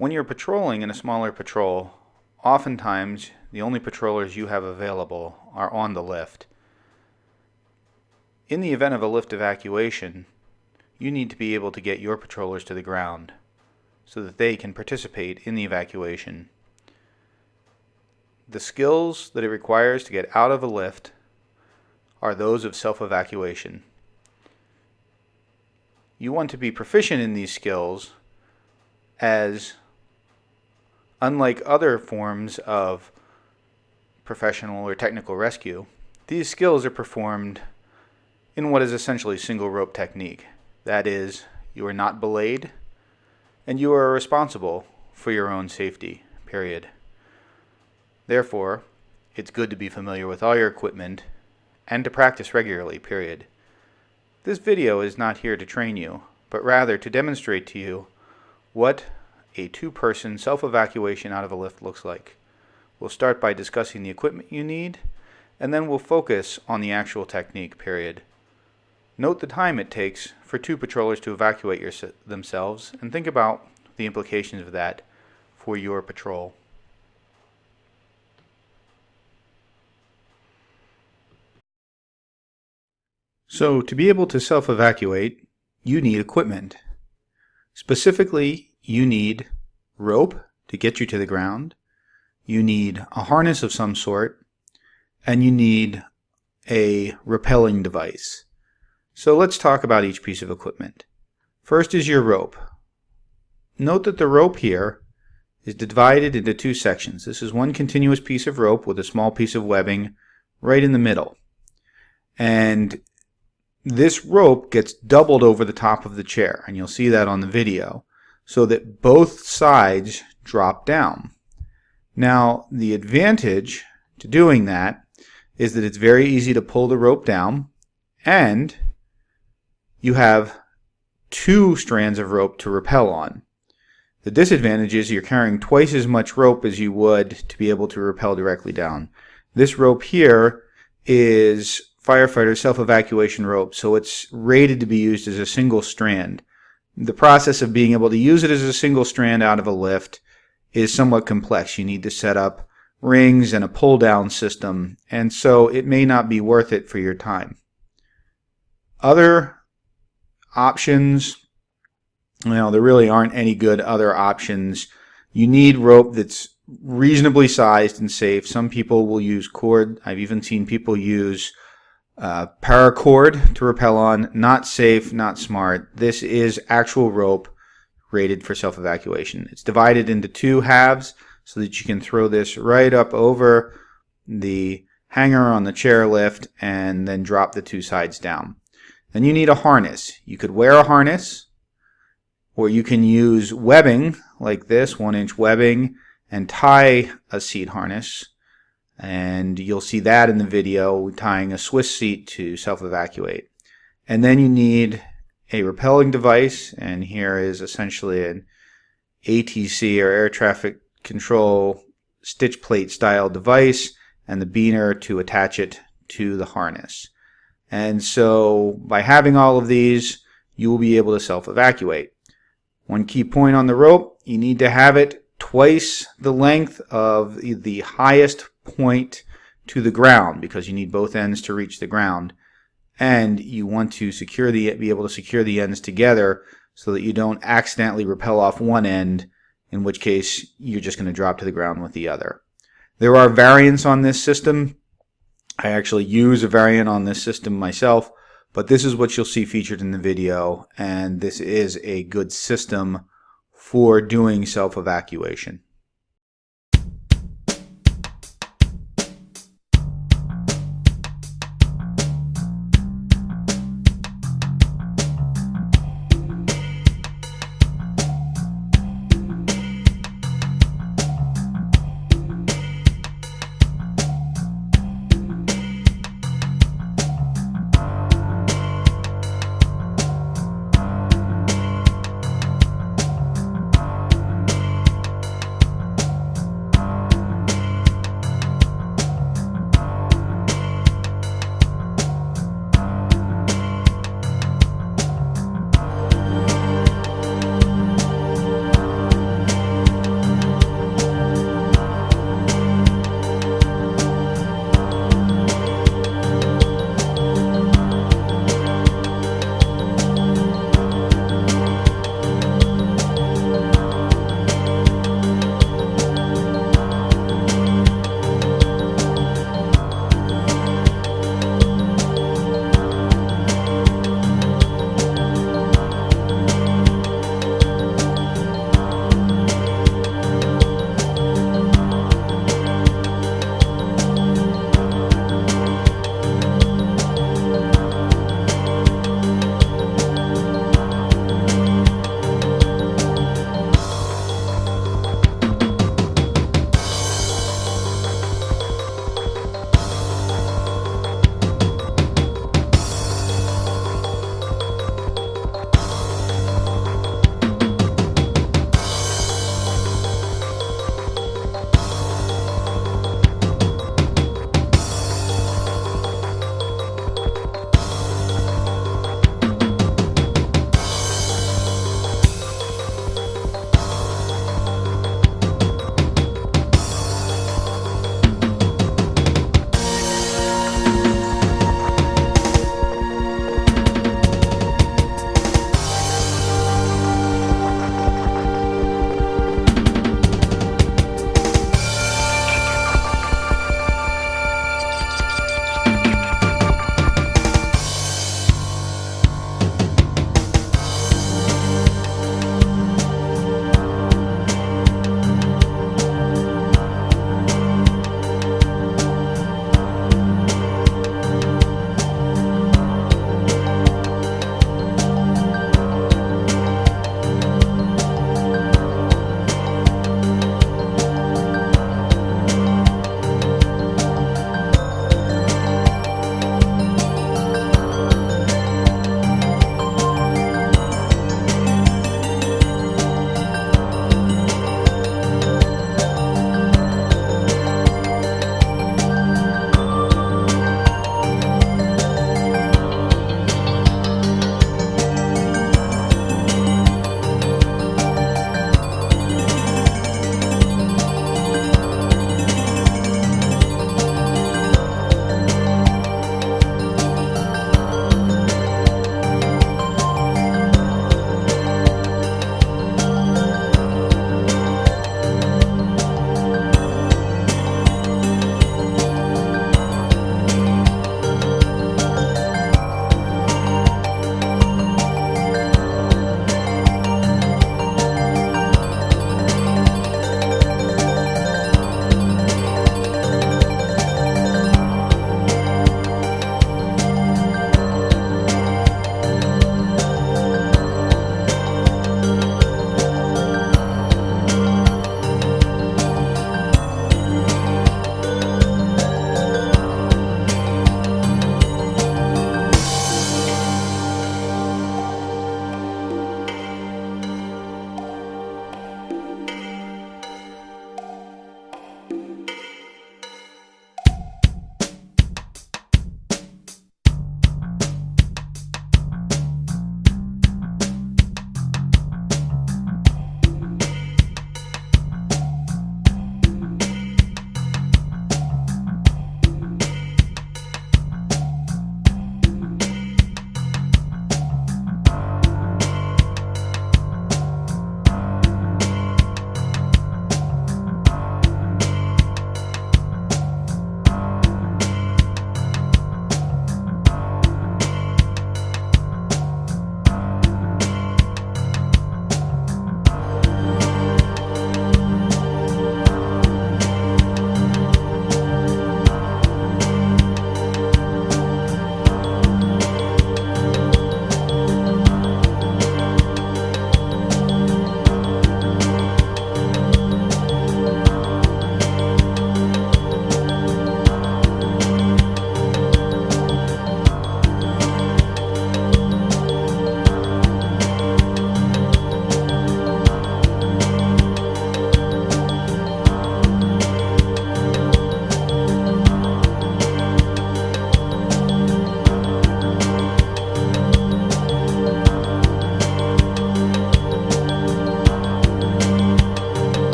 When you're patrolling in a smaller patrol, oftentimes the only patrollers you have available are on the lift. In the event of a lift evacuation, you need to be able to get your patrollers to the ground so that they can participate in the evacuation. The skills that it requires to get out of a lift are those of self-evacuation. You want to be proficient in these skills, as unlike other forms of professional or technical rescue, these skills are performed in what is essentially single rope technique. That is, you are not belayed and you are responsible for your own safety, period. Therefore, it's good to be familiar with all your equipment and to practice regularly, period. This video is not here to train you, but rather to demonstrate to you what a two-person self-evacuation out of a lift looks like. We'll start by discussing the equipment you need, and then we'll focus on the actual technique, period. Note the time it takes for two patrollers to evacuate themselves, and think about the implications of that for your patrol. So, to be able to self-evacuate, you need equipment. Specifically, you need rope to get you to the ground, you need a harness of some sort, and you need a rappelling device. So let's talk about each piece of equipment. First is your rope. Note that the rope here is divided into two sections. This is one continuous piece of rope with a small piece of webbing right in the middle. And this rope gets doubled over the top of the chair, and you'll see that on the video, so that both sides drop down. Now, the advantage to doing that is that it's very easy to pull the rope down, and you have two strands of rope to rappel on. The disadvantage is you're carrying twice as much rope as you would to be able to rappel directly down. This rope here is firefighter self-evacuation rope, so it's rated to be used as a single strand. The process of being able to use it as a single strand out of a lift is somewhat complex. You need to set up rings and a pull-down system, and so it may not be worth it for your time. Other options, well, there really aren't any good other options. You need rope that's reasonably sized and safe. Some people will use cord. I've even seen people use paracord to rappel on. Not safe, not smart. This is actual rope rated for self-evacuation. It's divided into two halves so that you can throw this right up over the hanger on the chairlift and then drop the two sides down. Then you need a harness. You could wear a harness, or you can use webbing like this, 1-inch webbing, and tie a seat harness. And you'll see that in the video, tying a Swiss seat to self-evacuate. And then you need a rappelling device, and here is essentially an ATC, or air traffic control stitch plate style device, and the beaner to attach it to the harness. And so by having all of these, you will be able to self-evacuate. One key point on the rope, you need to have it twice the length of the highest point to the ground, because you need both ends to reach the ground. And you want to be able to secure the ends together so that you don't accidentally rappel off one end, in which case you're just going to drop to the ground with the other. There are variants on this system. I actually use a variant on this system myself, but this is what you'll see featured in the video, and this is a good system for doing self-evacuation.